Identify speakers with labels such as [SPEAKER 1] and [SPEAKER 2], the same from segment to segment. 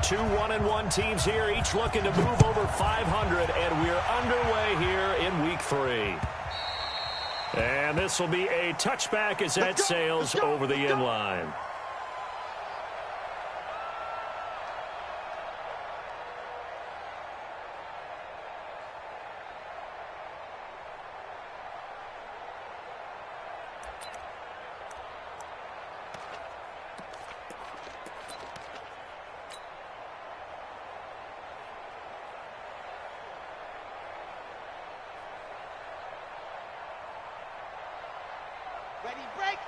[SPEAKER 1] Two 1-1 teams here, each looking to move over 500, and we're underway here in Week 3. And this will be a touchback as that sails over the inline.
[SPEAKER 2] Ready, break.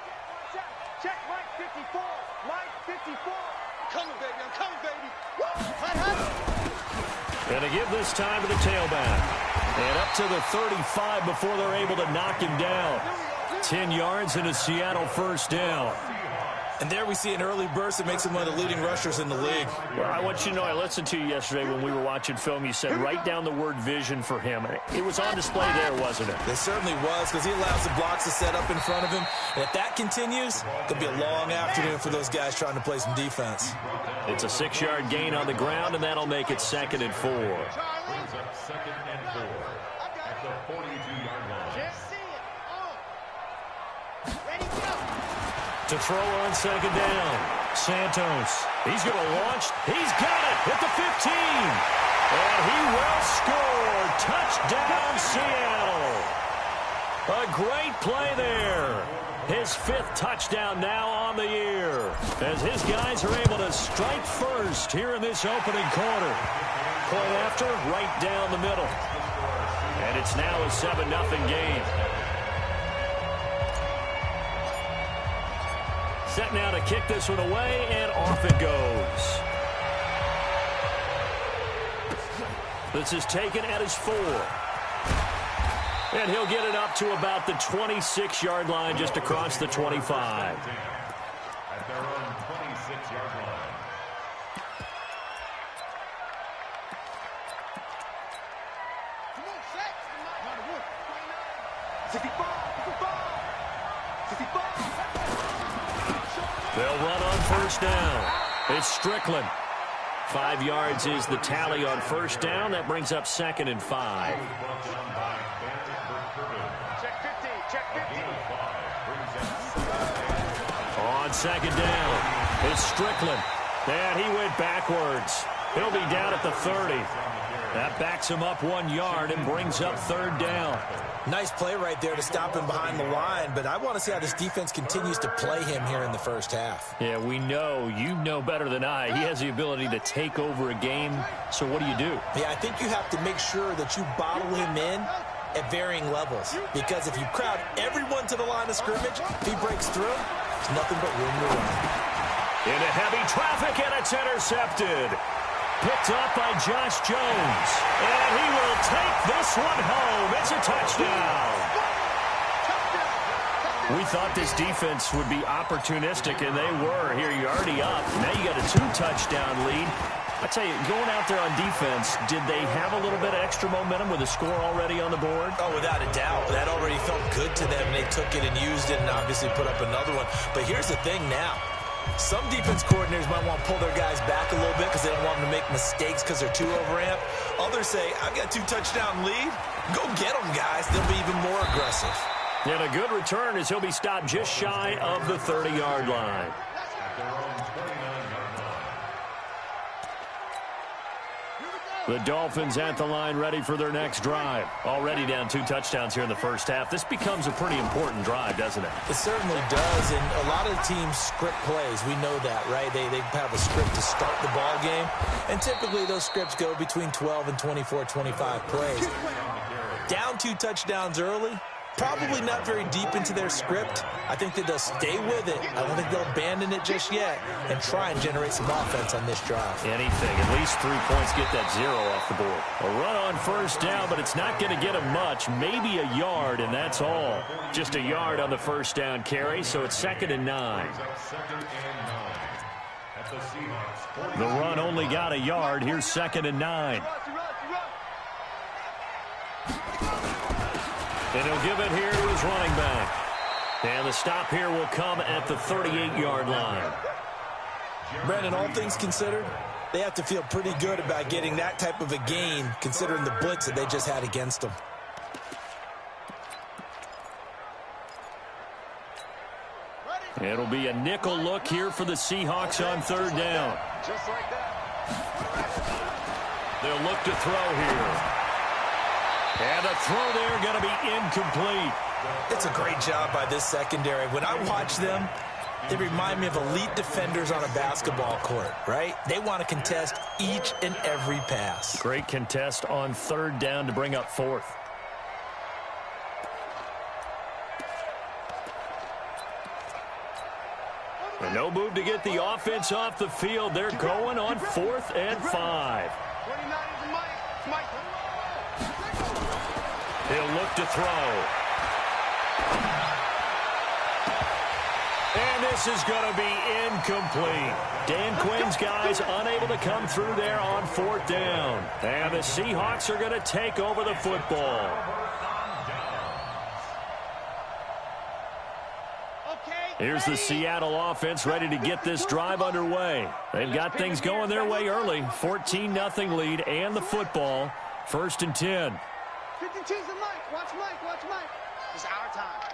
[SPEAKER 2] Check, line 54. Line 54. Coming, baby. I'm coming, baby.
[SPEAKER 1] And to give this time to the tailback. And up to the 35 before they're able to knock him down. 10 yards and a Seattle first down.
[SPEAKER 3] And there we see an early burst that makes him one of the leading rushers in the league.
[SPEAKER 1] Well, I want you to know, I listened to you yesterday when we were watching film. You said write down the word vision for him. It was on display there, wasn't it?
[SPEAKER 3] It certainly was, because he allows the blocks to set up in front of him. And if that continues, it'll be a long afternoon for those guys trying to play some defense.
[SPEAKER 1] It's a 6-yard gain on the ground, and that'll make it 2nd and 4.
[SPEAKER 4] Brings up 2nd and 4 at the 42-yard line.
[SPEAKER 1] To throw on 2nd down. Santos. He's going to launch. He's got it at the 15. And he will score. Touchdown, Seattle. A great play there. His 5th touchdown now on the year. As his guys are able to strike first here in this opening quarter. Play after, right down the middle. And it's now a 7-0 game. Set now to kick this one away, and off it goes. This is taken at his 4. And he'll get it up to about the 26-yard line, just across the 25.
[SPEAKER 4] At their own 26-yard line.
[SPEAKER 2] Come on, Shaq. 65. 65. 65.
[SPEAKER 1] They'll run on first down. It's Strickland. 5 yards is the tally on first down. That brings up 2nd and 5.
[SPEAKER 2] Check 50. Check 50.
[SPEAKER 1] On 2nd down, it's Strickland. And he went backwards. He'll be down at the 30. That backs him up 1 yard and brings up 3rd down.
[SPEAKER 3] Nice play right there to stop him behind the line, but I want to see how this defense continues to play him here in the first half.
[SPEAKER 1] Yeah, we know. You know better than I. He has the ability to take over a game. So what do you do?
[SPEAKER 3] Yeah, I think you have to make sure that you bottle him in at varying levels, because if you crowd everyone to the line of scrimmage, if he breaks through, there's nothing but room to run.
[SPEAKER 1] Into heavy traffic, and it's intercepted. Picked up by Josh Jones. And he will take this one home. It's a touchdown. We thought this defense would be opportunistic, and they were. Here, you're already up. Now you got a 2-touchdown lead. I tell you, going out there on defense, did they have a little bit of extra momentum with a score already on the board?
[SPEAKER 3] Oh, without a doubt. That already felt good to them. They took it and used it and obviously put up another one. But here's the thing now. Some defense coordinators might want to pull their guys back a little bit because they don't want them to make mistakes because they're too overamped. Others say, I've got a 2-touchdown lead. Go get them, guys. They'll be even more aggressive.
[SPEAKER 1] And a good return as he'll be stopped just shy of the 30-yard line. The Dolphins at the line ready for their next drive. Already down 2 touchdowns here in the first half. This becomes a pretty important drive, doesn't it?
[SPEAKER 3] It certainly does, and a lot of teams script plays. We know that, right? They have a script to start the ball game, and typically those scripts go between 12 and 24, 25 plays. Down 2 touchdowns early, probably not very deep into their script. I think that they'll stay with it. I don't think they'll abandon it just yet and try and generate some offense on this drive.
[SPEAKER 1] Anything. At least 3 points, get that 0 off the board. A run on first down, but it's not going to get him much. Maybe a yard, and that's all. Just a yard on the first down carry, so it's 2nd and 9. The run only got a yard. Here's 2nd and 9. And he'll give it here to his running back. And the stop here will come at the 38-yard line.
[SPEAKER 3] Brandon, all things considered, they have to feel pretty good about getting that type of a gain considering the blitz that they just had against them.
[SPEAKER 1] It'll be a nickel look here for the Seahawks on third down.
[SPEAKER 2] Just like that.
[SPEAKER 1] They'll look to throw here. And the throw there going to be incomplete.
[SPEAKER 3] It's a great job by this secondary. When I watch them, they remind me of elite defenders on a basketball court, right? They want to contest each and every pass.
[SPEAKER 1] Great contest on third down to bring up fourth. And no move to get the offense off the field. They're going on 4th and 5.
[SPEAKER 2] 29 is Mike.
[SPEAKER 1] He'll look to throw. And this is going to be incomplete. Dan Quinn's guys unable to come through there on 4th down. And the Seahawks are going to take over the football. Here's the Seattle offense ready to get this drive underway. They've got things going their way early. 14-0 lead and the football. 1st and 10.
[SPEAKER 2] 52's the Mike. Watch Mike. It's our time.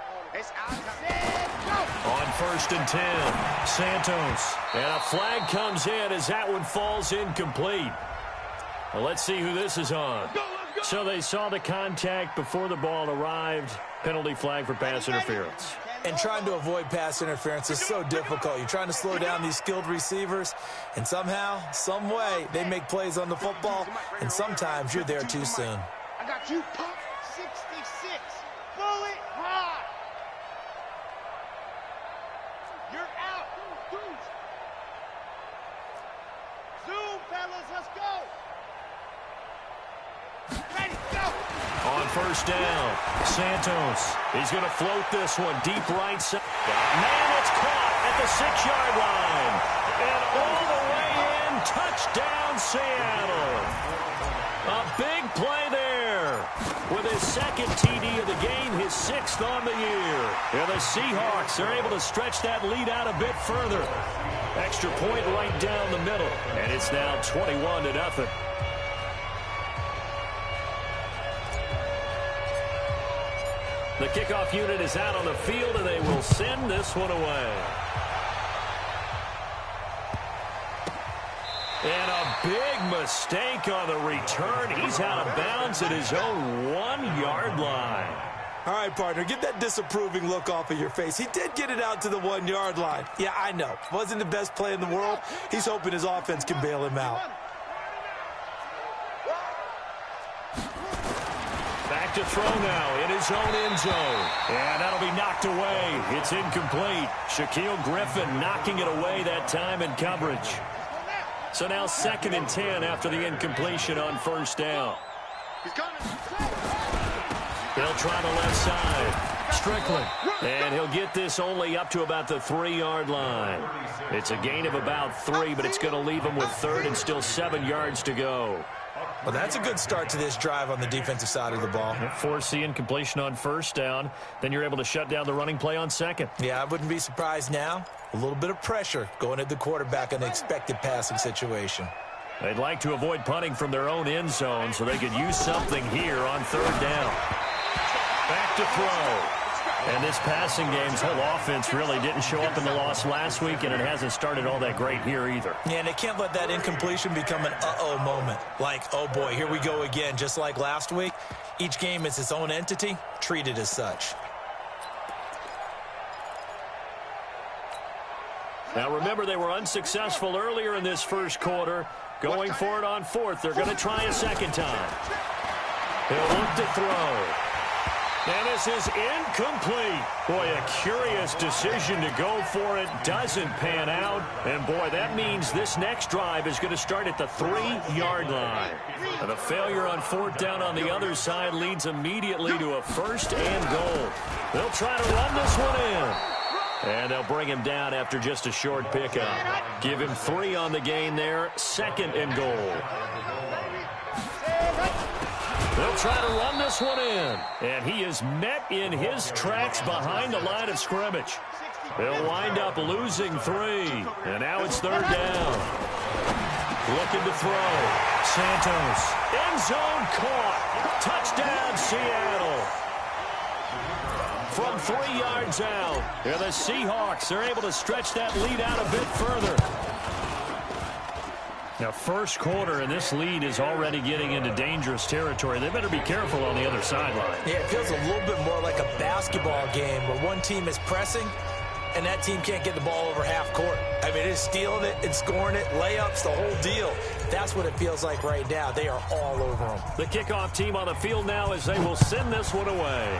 [SPEAKER 1] On 1st and 10, Santos. And a flag comes in as that one falls incomplete. Well, let's see who this is on. So they saw the contact before the ball arrived. Penalty flag for pass interference.
[SPEAKER 3] And trying to avoid pass interference is so difficult. You're trying to slow down these skilled receivers, and somehow, some way, they make plays on the football, and sometimes you're there too soon.
[SPEAKER 2] I got you, pump 66. Bullet high. You're out. Zoom, fellas, let's go. Ready, go.
[SPEAKER 1] On 1st down, Santos. He's going to float this one deep right side. Man, it's caught at the 6-yard line. And all the way in, touchdown Seattle. A big play there. With his 2nd TD of the game, his 6th on the year. And the Seahawks are able to stretch that lead out a bit further. Extra point right down the middle. And it's now 21-0. The kickoff unit is out on the field, and they will send this one away. And a big mistake on the return. He's out of bounds at his own 1-yard line.
[SPEAKER 3] All right, partner, get that disapproving look off of your face. He did get it out to the 1-yard line. Yeah, I know. Wasn't the best play in the world. He's hoping his offense can bail him out.
[SPEAKER 1] Back to throw now in his own end zone. And that'll be knocked away. It's incomplete. Shaquille Griffin knocking it away that time in coverage. So now 2nd and 10 after the incompletion on 1st down. They'll try the left side. Strickland. And he'll get this only up to about the 3-yard line. It's a gain of about 3, but it's going to leave him with 3rd and still 7 yards to go.
[SPEAKER 3] Well, that's a good start to this drive on the defensive side of the ball.
[SPEAKER 1] Force the incompletion on 1st down. Then you're able to shut down the running play on 2nd.
[SPEAKER 3] Yeah, I wouldn't be surprised now. A little bit of pressure going at the quarterback in the expected passing situation.
[SPEAKER 1] They'd like to avoid punting from their own end zone so they could use something here on 3rd down. Back to throw. And this passing game's whole offense really didn't show up in the loss last week, and it hasn't started all that great here either.
[SPEAKER 3] Yeah, and they can't let that incompletion become an uh-oh moment. Like, oh boy, here we go again. Just like last week, each game is its own entity, treated as such.
[SPEAKER 1] Now remember, they were unsuccessful earlier in this first quarter. Going for it on 4th. They're going to try a 2nd time. He'll look to throw. And this is incomplete. Boy, a curious decision to go for it. Doesn't pan out. And, boy, that means this next drive is going to start at the 3-yard line. And the failure on 4th down on the other side leads immediately to a 1st and goal. They'll try to run this one in. And they'll bring him down after just a short pickup. Give him 3 on the gain there. 2nd and goal. They'll try to run this one in. And he is met in his tracks behind the line of scrimmage. They'll wind up losing 3. And now it's 3rd down. Looking to throw. Santos. End zone caught. Touchdown, Seattle. From 3 yards out. Yeah, the Seahawks are able to stretch that lead out a bit further. Now, first quarter, and this lead is already getting into dangerous territory. They better be careful on the other sideline.
[SPEAKER 3] Yeah, it feels a little bit more like a basketball game where one team is pressing and that team can't get the ball over half court. I mean, it's stealing it and scoring it, layups, the whole deal. That's what it feels like right now. They are all over them.
[SPEAKER 1] The kickoff team on the field now as they will send this one away.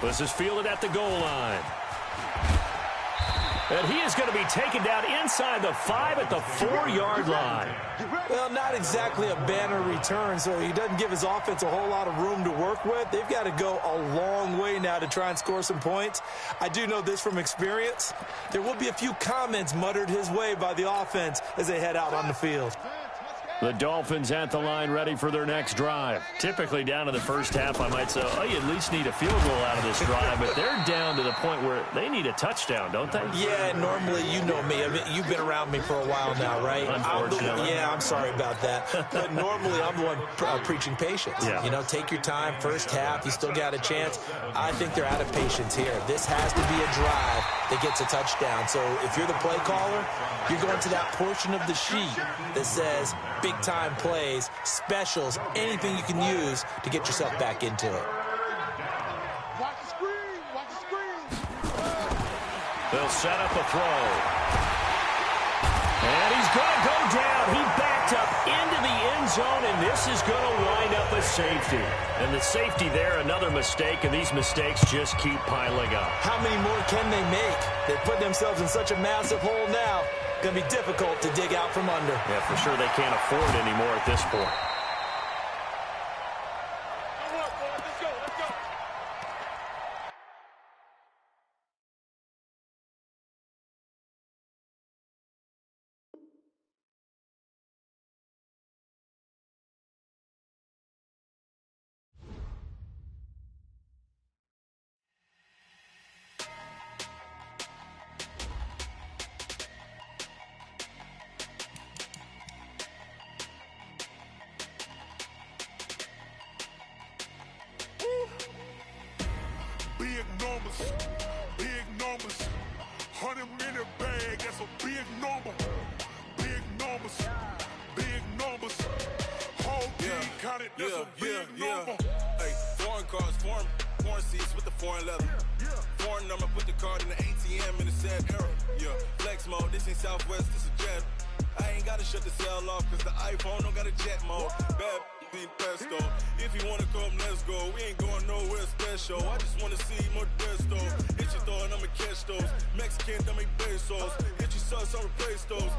[SPEAKER 1] This is fielded at the goal line. And he is going to be taken down inside the 5 at the 4-yard line.
[SPEAKER 3] Well, not exactly a banner return, so he doesn't give his offense a whole lot of room to work with. They've got to go a long way now to try and score some points. I do know this from experience. There will be a few comments muttered his way by the offense as they head out on the field.
[SPEAKER 1] The Dolphins at the line ready for their next drive. Typically down in the first half, I might say, oh, you at least need a field goal out of this drive. But they're down to the point where they need a touchdown, don't they?
[SPEAKER 3] Yeah, normally, you know me. I mean, you've been around me for a while now, right?
[SPEAKER 1] Unfortunately.
[SPEAKER 3] I'm sorry about that. But normally, I'm the one preaching patience.
[SPEAKER 1] Yeah.
[SPEAKER 3] You know, take your time. First half, you still got a chance. I think they're out of patience here. This has to be a drive that gets a touchdown. So if you're the play caller, you're going to that portion of the sheet that says big-time plays, specials, anything you can use to get yourself back into it.
[SPEAKER 2] Watch the screen. Watch the screen.
[SPEAKER 1] They'll set up a throw. And he's going to go down. He backed up into the end zone, and this is going to wind up a safety. And the safety there, another mistake, and these mistakes just keep piling up.
[SPEAKER 3] How many more can they make? They put themselves in such a massive hole now. Going to be difficult to dig out from under.
[SPEAKER 1] Yeah, for sure they can't afford anymore at this point.
[SPEAKER 2] Let's go. Let's go.
[SPEAKER 5] Big numbers, 100 in a bag, that's a big number. Big numbers, whole team counted, that's a big number.
[SPEAKER 6] Hey, foreign cars, foreign seats with the foreign leather. Foreign number, put the card in the ATM in the sad era. Yeah, flex mode, this ain't Southwest, this a jet. I ain't gotta shut the cell off, cause the iPhone don't got a jet mode. Bad pesto. If you wanna come, let's go. We ain't going nowhere special. I just wanna see more Modesto. Hit your throw and I'ma catch those. Mexican, dummy pesos. Hit your sauce, I'll replace those.